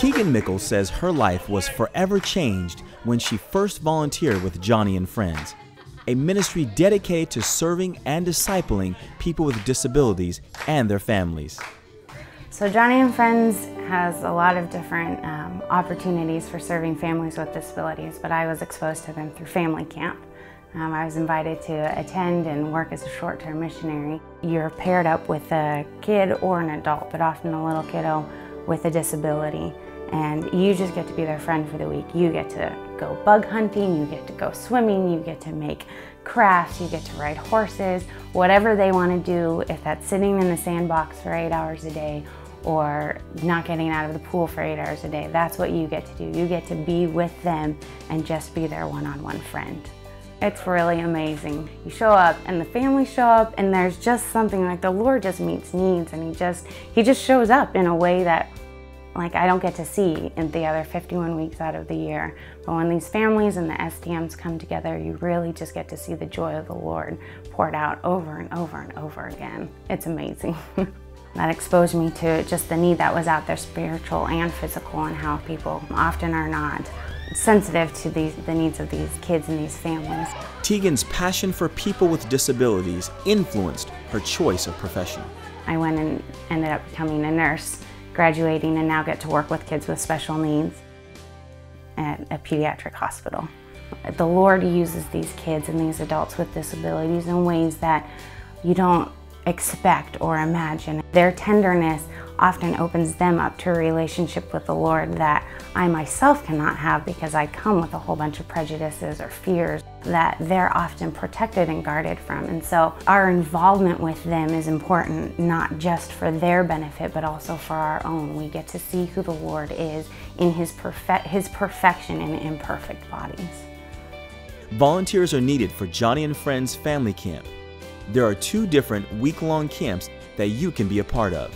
Tegan Mickle says her life was forever changed when she first volunteered with Joni and Friends, a ministry dedicated to serving and discipling people with disabilities and their families. So Joni and Friends has a lot of different opportunities for serving families with disabilities, but I was exposed to them through family camp. I was invited to attend and work as a short-term missionary. You're paired up with a kid or an adult, but often a little kiddo with a disability, and you just get to be their friend for the week. You get to go bug hunting, you get to go swimming, you get to make crafts, you get to ride horses, whatever they want to do, if that's sitting in the sandbox for 8 hours a day or not getting out of the pool for 8 hours a day, that's what you get to do. You get to be with them and just be their one-on-one friend. It's really amazing. You show up and the family show up, and there's just something like the Lord just meets needs, and he just shows up in a way that like I don't get to see in the other 51 weeks out of the year. But when these families and the STMs come together, you really just get to see the joy of the Lord poured out over and over and over again. It's amazing. That exposed me to just the need that was out there, spiritual and physical, and how people often are not sensitive to the needs of these kids and these families. Tegan's passion for people with disabilities influenced her choice of profession. I went and ended up becoming a nurse, graduating, and now get to work with kids with special needs at a pediatric hospital. The Lord uses these kids and these adults with disabilities in ways that you don't expect or imagine. Their tenderness often opens them up to a relationship with the Lord that I myself cannot have, because I come with a whole bunch of prejudices or fears that they're often protected and guarded from. And so our involvement with them is important, not just for their benefit, but also for our own. We get to see who the Lord is in his perfection in imperfect bodies. Volunteers are needed for Joni and Friends Family Camp. There are 2 different week-long camps that you can be a part of.